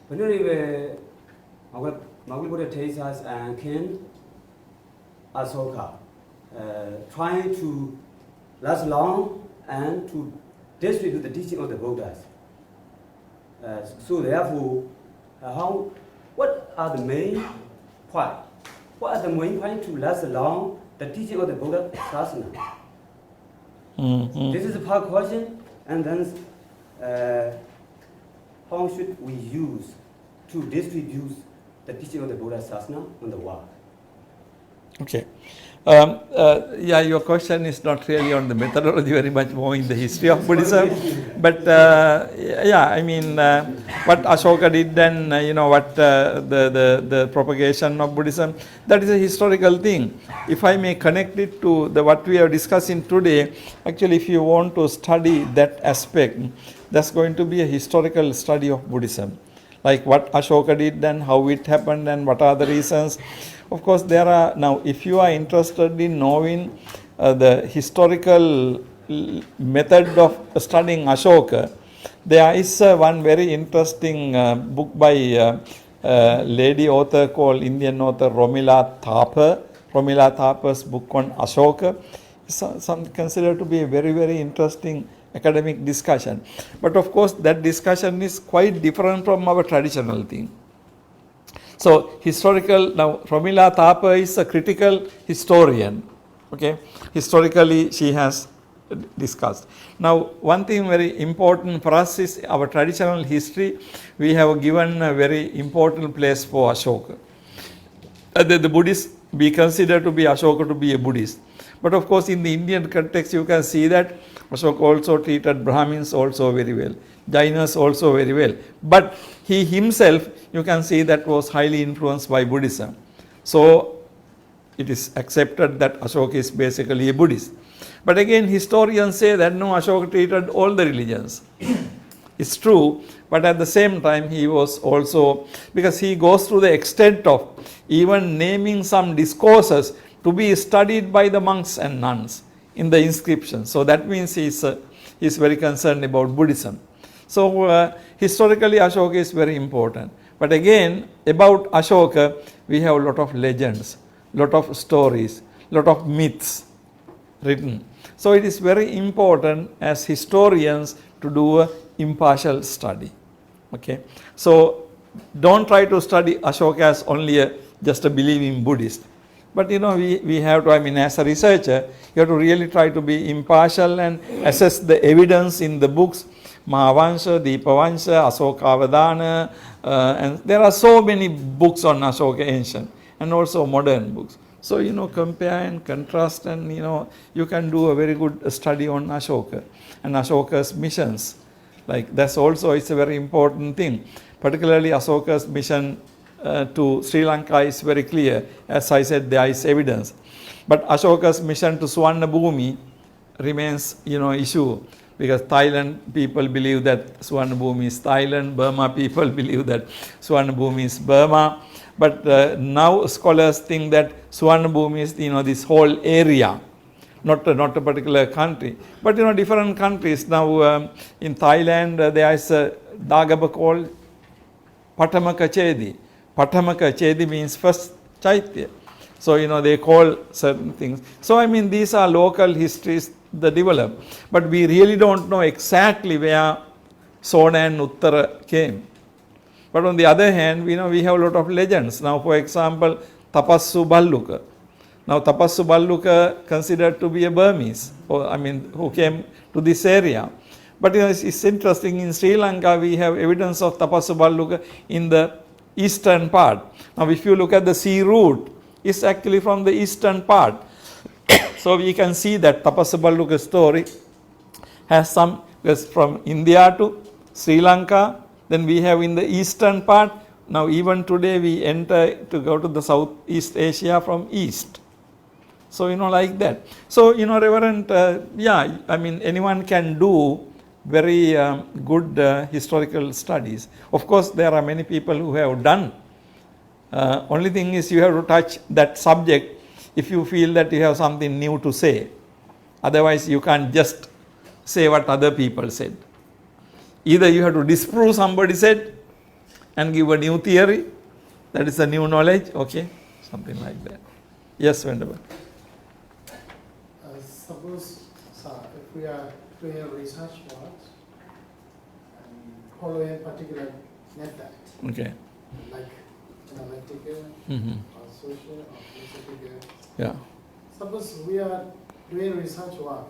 Whenever Margaret Buddha takes us and King Asanga, trying to last long and to distribute the teaching of the Buddhas. So therefore, what are the main point? What are the main point to last long the teaching of the Buddha Sasana? Mm-hmm. This is the part question, and then how should we use to distribute the teaching of the Buddha Sasana on the world? Okay. Yeah, your question is not really on the methodology, very much more in the history of Buddhism. But yeah, I mean, what Ashoka did then, what the propagation of Buddhism, that is a historical thing. If I may connect it to what we are discussing today, actually, if you want to study that aspect, that's going to be a historical study of Buddhism. Like what Ashoka did and how it happened and what are the reasons. Of course, there are, now if you are interested in knowing the historical method of studying Ashoka, there is one very interesting book by lady author called Indian author Romila Thapar. Romila Thapar's book on Ashoka is considered to be a very, very interesting academic discussion. But of course, that discussion is quite different from our traditional thing. So, historical, now Romila Thapar is a critical historian. Okay, historically she has discussed. Now, one thing very important for us is our traditional history. We have given a very important place for Ashoka. The Buddhists, we consider to be Ashoka to be a Buddhist. But of course, in the Indian context, you can see that Ashoka also treated Brahmins also very well, Jainas also very well. But he himself, you can see that was highly influenced by Buddhism. So, it is accepted that Ashoka is basically a Buddhist. But again, historians say that no, Ashoka treated all the religions. It's true, but at the same time, he was also, because he goes to the extent of even naming some discourses to be studied by the monks and nuns in the inscription. So that means he's very concerned about Buddhism. So historically, Ashoka is very important. But again, about Ashoka, we have a lot of legends, lot of stories, lot of myths written. So it is very important as historians to do a impartial study. Okay, so don't try to study Ashoka as only just a believing Buddhist. But we have to, as a researcher, you have to really try to be impartial and assess the evidence in the books, Mahavansha, Deepavansha, Asokavadana, and there are so many books on Ashoka ancient and also modern books. So, compare and contrast, and you can do a very good study on Ashoka and Ashoka's missions. Like that's also, it's a very important thing. Particularly Ashoka's mission to Sri Lanka is very clear. As I said, there is evidence. But Ashoka's mission to Suvarnabhumi remains, issue, because Thailand people believe that Suvarnabhumi is Thailand, Burma people believe that Suvarnabhumi is Burma. But now scholars think that Suvarnabhumi is, this whole area, not a particular country. But, different countries. Now, in Thailand, there is a Dagaba called Patamaka Chedi. Patamaka Chedi means first Chaitya. So, they call certain things. So, these are local histories that develop. But we really don't know exactly where Sona and Uttara came. But on the other hand, we have a lot of legends. Now, for example, Tapassu Balluka. Now, Tapassu Balluka considered to be a Burmese, who came to this area. But it's interesting, in Sri Lanka, we have evidence of Tapassu Balluka in the eastern part. Now, if you look at the sea route, it's actually from the eastern part. So, we can see that Tapassu Balluka story has some, because from India to Sri Lanka, then we have in the eastern part. Now, even today, we enter to go to the Southeast Asia from east. So, like that. So, Reverend, anyone can do very good historical studies. Of course, there are many people who have done. Only thing is you have to touch that subject if you feel that you have something new to say. Otherwise, you can't just say what other people said. Either you have to disprove somebody said and give a new theory, that is a new knowledge, okay, something like that. Yes, Venerable. Suppose, if we are doing a research work and following a particular method, Okay. like analytical or social or philosophical. Yeah. Suppose we are doing research work,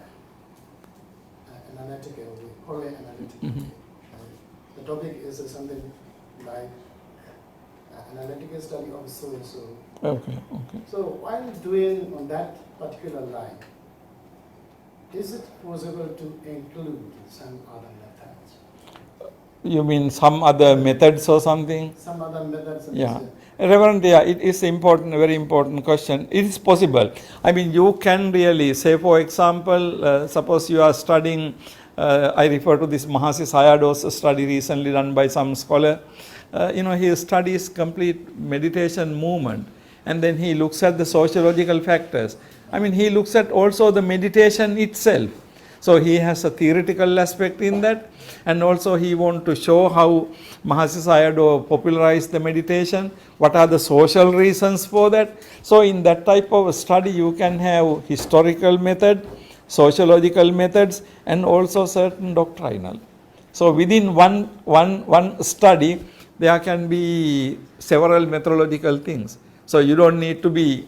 analytical, we follow analytical. The topic is something like analytical study of so and so. Okay. So while doing on that particular line, is it possible to include some other methods? You mean some other methods or something? Some other methods? Yeah. Reverend, it is important, very important question. It is possible. You can really say, for example, suppose you are studying, I refer to this Mahasi Sayadaw's study recently done by some scholar. He studies complete meditation movement, and then he looks at the sociological factors. He looks at also the meditation itself. So he has a theoretical aspect in that, and also he wants to show how Mahasi Sayadaw popularized the meditation, what are the social reasons for that. So in that type of study, you can have historical method, sociological methods, and also certain doctrinal. So within one study, there can be several methodological things. So you don't need to be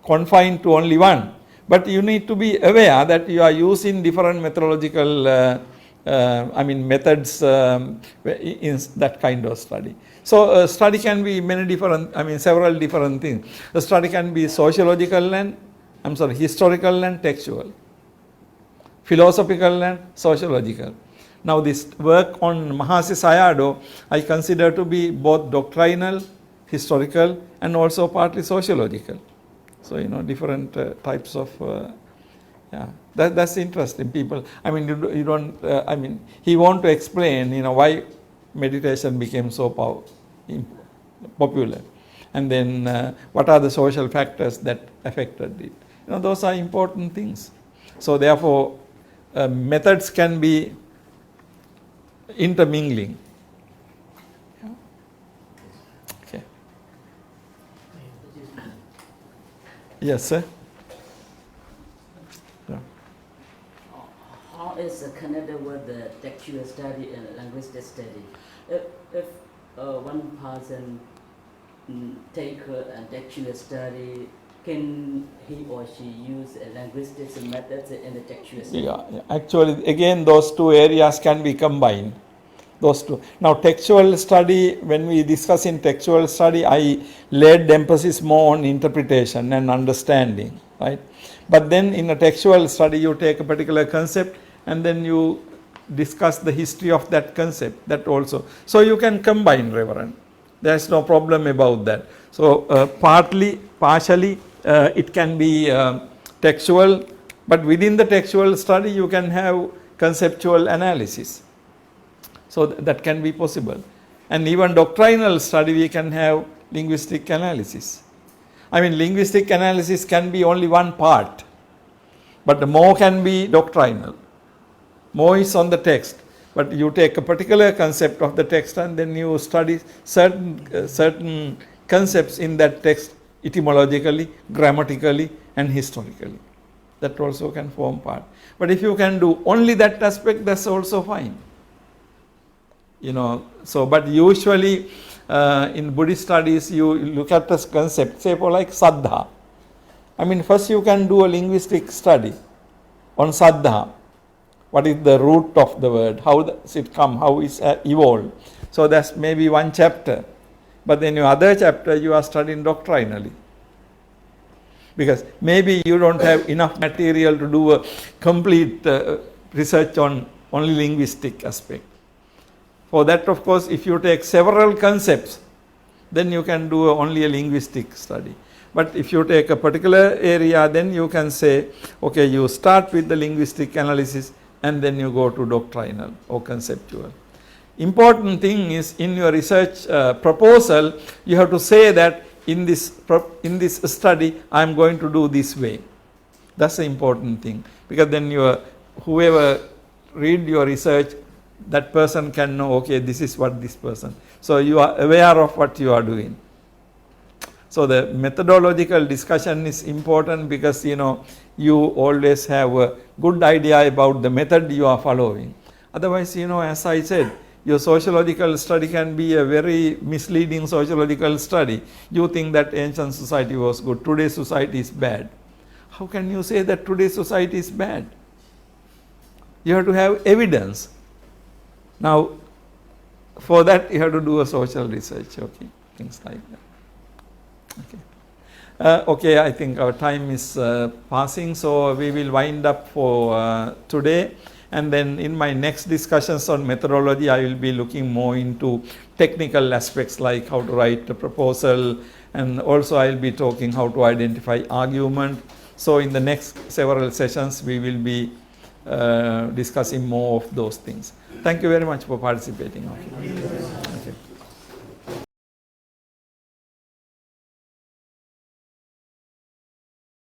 confined to only one. But you need to be aware that you are using different methodological methods in that kind of study. So a study can be many different, several different things. The study can be sociological and, historical and textual, philosophical and sociological. Now this work on Mahasi Sayadaw I consider to be both doctrinal, historical and also partly sociological. So different types of, that's interesting. People, you don't, he want to explain, why meditation became so popular, and then what are the social factors that affected it. Those are important things. So therefore, methods can be intermingling. Okay. Yes, sir. How is connected with the textual study and linguistic study? If one person take a textual study, can he or she use a linguistic methods in the textual study? Yeah, actually, again, those two areas can be combined. Those two. Now, textual study, when we discuss in textual study, I laid emphasis more on interpretation and understanding, right? But then in a textual study, you take a particular concept and then you discuss the history of that concept, that also. So you can combine, Reverend. There's no problem about that. So partially, it can be textual, but within the textual study, you can have conceptual analysis. So that can be possible. And even doctrinal study, we can have linguistic analysis. Linguistic analysis can be only one part, but the more can be doctrinal. More is on the text, but you take a particular concept of the text and then you study certain concepts in that text etymologically, grammatically and historically. That also can form part. But if you can do only that aspect, that's also fine. But usually in Buddhist studies, you look at this concept, say for like Saddha. First you can do a linguistic study on Saddha. What is the root of the word? How does it come? How is it evolved? So that's maybe one chapter. But then your other chapter you are studying doctrinally. Because maybe you don't have enough material to do a complete research on only linguistic aspect. For that, of course, if you take several concepts, then you can do only a linguistic study. But if you take a particular area, then you can say, okay, you start with the linguistic analysis and then you go to doctrinal or conceptual. Important thing is in your research proposal, you have to say that in this study, I am going to do this way. That's the important thing, because then whoever read your research, that person can know, okay, this is what this person. So you are aware of what you are doing. So the methodological discussion is important because, you always have a good idea about the method you are following. Otherwise, as I said, your sociological study can be a very misleading sociological study. You think that ancient society was good, today's society is bad. How can you say that today's society is bad? You have to have evidence. Now, for that you have to do a social research, okay, things like that. Okay, I think our time is passing, so we will wind up for today. And then in my next discussions on methodology, I will be looking more into technical aspects like how to write a proposal, and also I will be talking how to identify argument. So in the next several sessions, we will be discussing more of those things. Thank you very much for participating. Okay.